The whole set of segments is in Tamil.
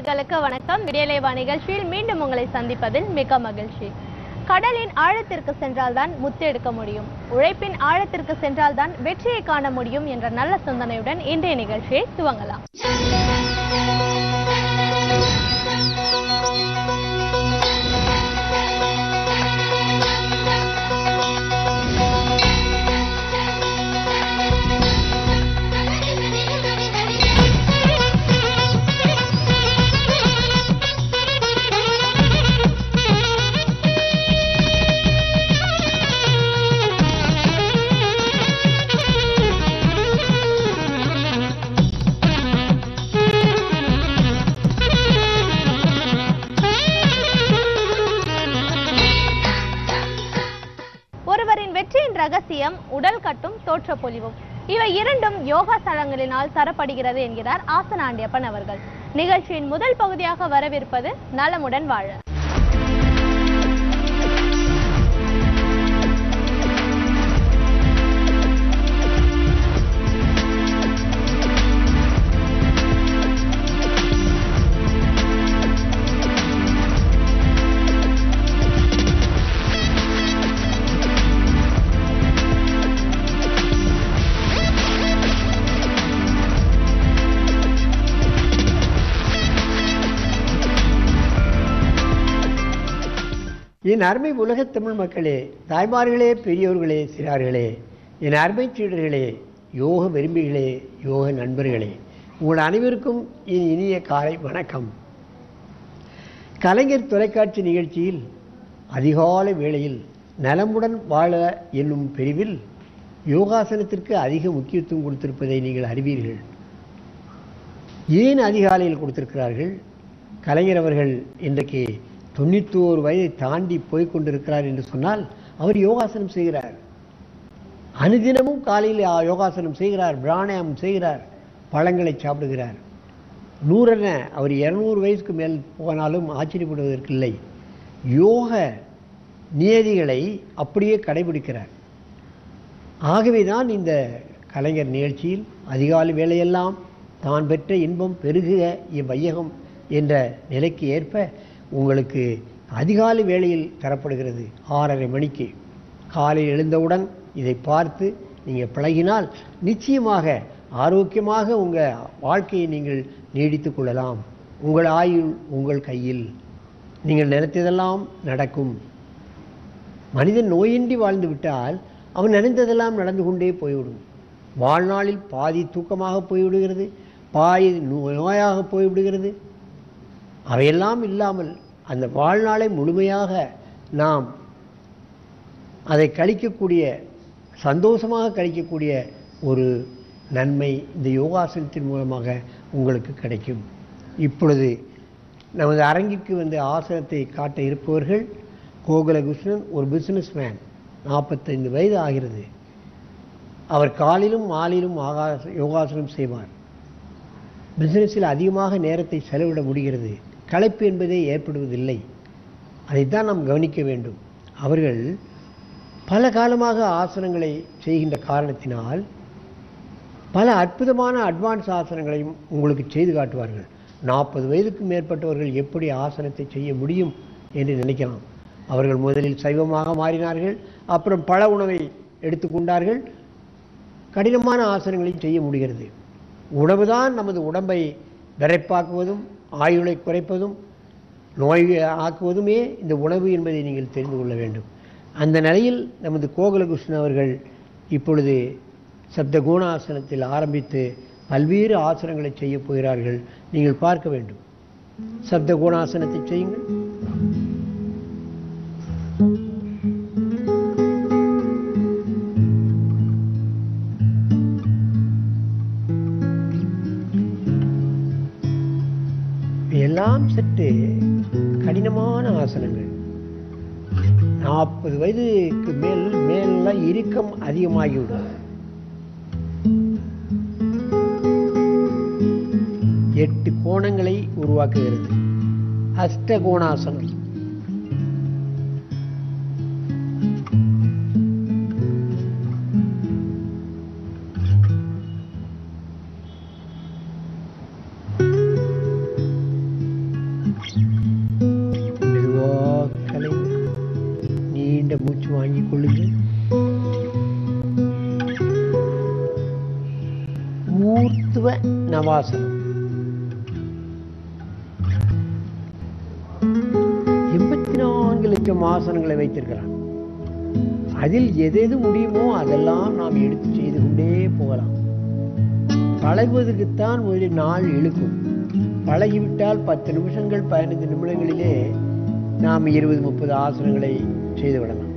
நேயர்களுக்கு வணக்கம். விடியலைவா நிகழ்ச்சியில் மீண்டும் உங்களை சந்திப்பதில் மிக மகிழ்ச்சி. கடலின் ஆழத்திற்கு சென்றால்தான் முத்து எடுக்க முடியும், உழைப்பின் ஆழத்திற்கு சென்றால்தான் வெற்றியை காண முடியும் என்ற நல்ல சிந்தனையுடன் இன்றைய நிகழ்ச்சியை துவங்கலாம். ரகசியம் உடல் கட்டும் தோற்ற பொலிவும், இவை இரண்டும் யோகாசனங்களினால் தரப்படுகிறது என்கிறார் ஆசனாண்டியப்பன் அவர்கள். நிகழ்ச்சியின் முதல் பகுதியாக வரவிருப்பது நலமுடன் வாழ. என் அருமை உலகத் தமிழ் மக்களே, தாய்மார்களே, பெரியோர்களே, சிறார்களே, என் அருமை சீடர்களே, யோக விரும்பிகளே, யோக நண்பர்களே, உங்கள் அனைவருக்கும் என் இனிய காலை வணக்கம். கலைஞர் தொலைக்காட்சி நிகழ்ச்சியில் அதிகாலை வேளையில் நலமுடன் வாழ என்னும் பிரிவில் யோகாசனத்திற்கு அதிக முக்கியத்துவம் கொடுத்திருப்பதை நீங்கள் அறிவீர்கள். ஏன் அதிகாலையில் கொடுத்திருக்கிறார்கள்? கலைஞர் அவர்கள் இன்றைக்கு 91 வயதை தாண்டி போய்கொண்டிருக்கிறார் என்று சொன்னால் அவர் யோகாசனம் செய்கிறார். அனுதினமும் காலையில் யோகாசனம் செய்கிறார், பிராணாயாமம் செய்கிறார், பழங்களை சாப்பிடுகிறார். 100 அவர் 200 வயசுக்கு மேல் போனாலும் ஆச்சரியப்படுவதற்கில்லை. யோக நியதிகளை அப்படியே கடைபிடிக்கிறார். ஆகவேதான் இந்த கலைஞர் நிகழ்ச்சியில் அதிகாலை வேளையெல்லாம் தான் பெற்ற இன்பம் பெருகுக இவ்வையகம் என்ற நிலைக்கு ஏற்ப உங்களுக்கு அதிகாலை வேளையில் தரப்படுகிறது. 6:30 மணிக்கு காலையில் எழுந்தவுடன் இதை பார்த்து நீங்கள் பழகினால் நிச்சயமாக ஆரோக்கியமாக உங்கள் வாழ்க்கையை நீங்கள் நீடித்து கொள்ளலாம். உங்கள் ஆயுள் உங்கள் கையில், நீங்கள் நினைத்ததெல்லாம் நடக்கும். மனிதன் நோயின்றி வாழ்ந்து விட்டால் அவன் நினைத்ததெல்லாம் நடந்து கொண்டே போய்விடும். வாழ்நாளில் பாதி தூக்கமாக போய்விடுகிறது, பாதி நோயாக போய்விடுகிறது. அவையெல்லாம் இல்லாமல் அந்த வாழ்நாளை முழுமையாக நாம் அதை கழிக்கக்கூடிய, சந்தோஷமாக கழிக்கக்கூடிய ஒரு நன்மை இந்த யோகாசனத்தின் மூலமாக உங்களுக்கு கிடைக்கும். இப்பொழுது நமது அரங்கிற்கு வந்து ஆசனத்தை காட்ட இருப்பவர்கள் கோகுலகிருஷ்ணன், ஒரு பிஸ்னஸ் மேன், 45 வயது ஆகிறது. அவர் காலையிலும் மாலையிலும் யோகாசனம் செய்வார். பிஸ்னஸில் அதிகமாக நேரத்தை செலவிட முடிகிறது. களைப்பு என்பதே ஏற்படுவதில்லை. அதைத்தான் நாம் கவனிக்க வேண்டும். அவர்கள் பல காலமாக ஆசனங்களை செய்கின்ற காரணத்தினால் பல அற்புதமான அட்வான்ஸ் ஆசனங்களையும் உங்களுக்கு செய்து காட்டுவார்கள். 40 வயதுக்கு மேற்பட்டவர்கள் எப்படி ஆசனத்தை செய்ய முடியும் என்று நினைக்கலாம். அவர்கள் முதலில் சைவமாக மாறினார்கள், அப்புறம் பல உணவை எடுத்துக்கொண்டார்கள். கடினமான ஆசனங்களையும் செய்ய முடிகிறது. உணவுதான் நமது உடம்பை விரைப்பாக்குவதும் ஆயுளை குறைப்பதும் நோய் ஆக்குவதுமே இந்த உணவு என்பதை நீங்கள் தெரிந்து கொள்ள வேண்டும். அந்த நிலையில் நமது கோகுலகிருஷ்ணன் அவர்கள் இப்பொழுது சப்த கோணாசனத்தில் ஆரம்பித்து பல்வேறு ஆசனங்களை செய்ய போகிறார்கள். நீங்கள் பார்க்க வேண்டும். சப்த கோணாசனத்தை செய்யுங்கள். எல்லாம் சற்று கடினமான ஆசனங்கள். 40 வயதுக்கு மேலாம் இறுக்கம் அதிகமாகிவிடும். 8 கோணங்களை உருவாக்குகிறது. அஷ்ட கோணாசனம். நவாசனம். 84 லட்சம் ஆசனங்களை வைத்திருக்கிறான். அதில் எது முடியுமோ அதெல்லாம் நாம் எடுத்து செய்து கொண்டே போகலாம். பழகுவதற்குத்தான் ஒரு நாள் இழுக்கும். பழகிவிட்டால் 10 நிமிஷங்கள் 15 நிமிடங்களிலே நாம் 20-30 ஆசனங்களை செய்து விடலாம்.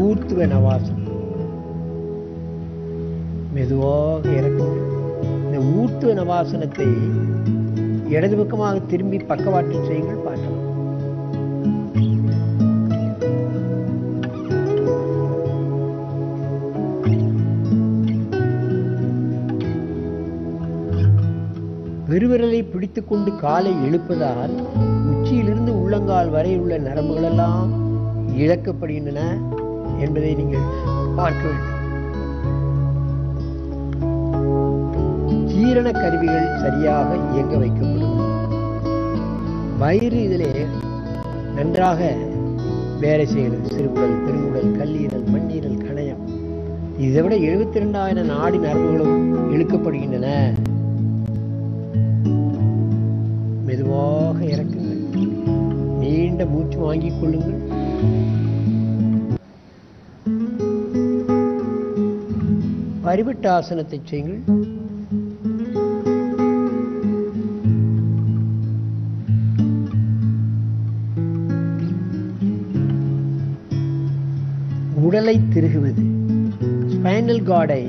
ஊர்த்துவ நவாசனம். மெதுவாக இறக்கும். இந்த ஊர்த்துவ நவாசனத்தை இடது பக்கமாக திரும்பி பக்கவாட்டில் செய்யுங்கள், பார்க்கலாம். பெருவிரலை பிடித்துக் கொண்டு காலை எழுப்பதால் உச்சியிலிருந்து உள்ளங்கால் வரை உள்ள நரம்புகளெல்லாம் இழக்கப்படுகின்றன என்பதை நீங்கள் பார்க்க வேண்டும். ஜீரண கருவிகள் சரியாக இயங்க வைக்கப்படும். வயிறு இதிலே நன்றாக வேலை செய்கிறது. சிறுகுடல், பெருங்குடல், கல்லீரல், மண்ணீரல், கணையம், இதை விட 72,000 நாடி நரம்புகளும் இழுக்கப்படுகின்றன. மெதுவாக இறக்குங்கள். நீண்ட மூச்சு வாங்கிக் கொள்ளுங்கள். பரிவட்ட ஆசனத்தை செய்யுங்கள். உடலை திருகுவது. ஸ்பைனல் கார்டை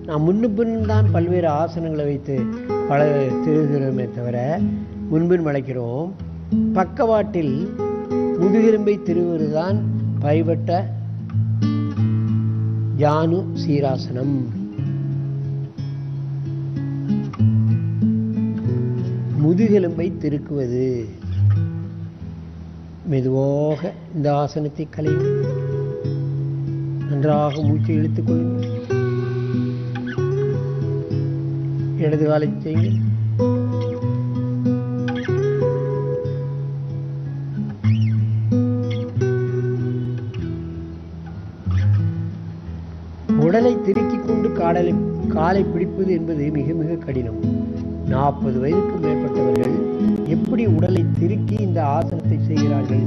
நாம் முன்னும் தான் பல்வேறு ஆசனங்களை வைத்து திருகுகிறோமே தவிர முன்பின் வளைக்கிறோம். பக்கவாட்டில் முதுகெலும்பை திருவுவதுதான் பரிவட்ட ஜானு சீராசனம். முதுகெலும்பை திருக்குவது. மெதுவாக இந்த ஆசனத்தை கலையுங்கள். நன்றாக மூச்சை இழுத்துக் கொள்ளுங்கள். இடது காலை செய்யுங்கள். உடலை திருக்கிக் கொண்டு காலை பிடிப்பது என்பது மிக மிக கடினம். 40 வயதுக்கு மேற்பட்டவர்கள் எப்படி உடலை திருக்கி இந்த ஆசனத்தை செய்கிறார்கள்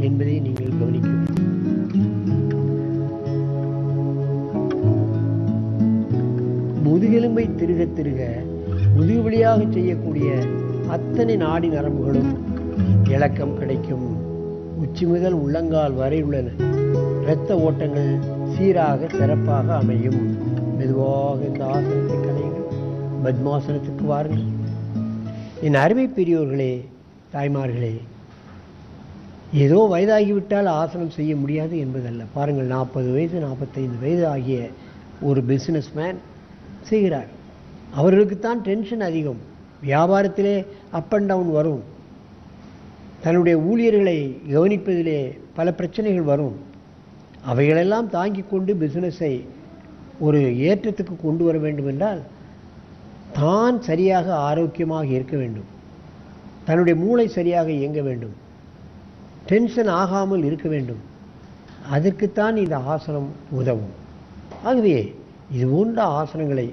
என்பதை நீங்கள் கவனிக்க வேண்டும். முதுகெலும்பை திருக திருக முதுகு வழியாக செய்யக்கூடிய அத்தனை நாடி நரம்புகளும் இலக்கம் கிடைக்கும். உச்சி முதல் உள்ளங்கால் வரை உள்ள இரத்த ஓட்டங்கள் சீராக சிறப்பாக அமையும். மெதுவாக இந்த ஆசனத்தை கலையுங்கள். பத்மாசனத்துக்கு வாருங்கள். என் அருமை பெரியோர்களே, தாய்மார்களே, ஏதோ வயதாகிவிட்டால் ஆசனம் செய்ய முடியாது என்பதல்ல. பாருங்கள், 40 வயது 45 வயது ஆகிய ஒரு பிஸ்னஸ்மேன் செய்கிறார். அவர்களுக்குத்தான் டென்ஷன் அதிகம். வியாபாரத்திலே அப் அண்ட் டவுன் வரும். தன்னுடைய ஊழியர்களை கவனிப்பதிலே பல பிரச்சனைகள் வரும். அவைகளெல்லாம் தாங்கிக் கொண்டு பிஸ்னஸை ஒரு ஏற்றத்துக்கு கொண்டு வர வேண்டும் என்றால் தான் சரியாக ஆரோக்கியமாக இருக்க வேண்டும். தன்னுடைய மூளை சரியாக இயங்க வேண்டும். டென்ஷன் ஆகாமல் இருக்க வேண்டும். அதற்குத்தான் இந்த ஆசனம் உதவும். ஆகவே இது போன்ற ஆசனங்களை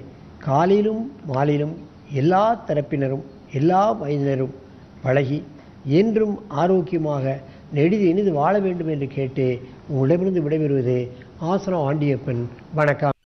காலையிலும் மாலையிலும் எல்லா தரப்பினரும் எல்லா வயதினரும் பழகி என்றும் ஆரோக்கியமாக நெடிது இனிது வாழ வேண்டும் என்று கேட்டு உங்களிடமிருந்து விடைபெறுவது ஆசனம் ஆண்டியப்பன். வணக்கம்.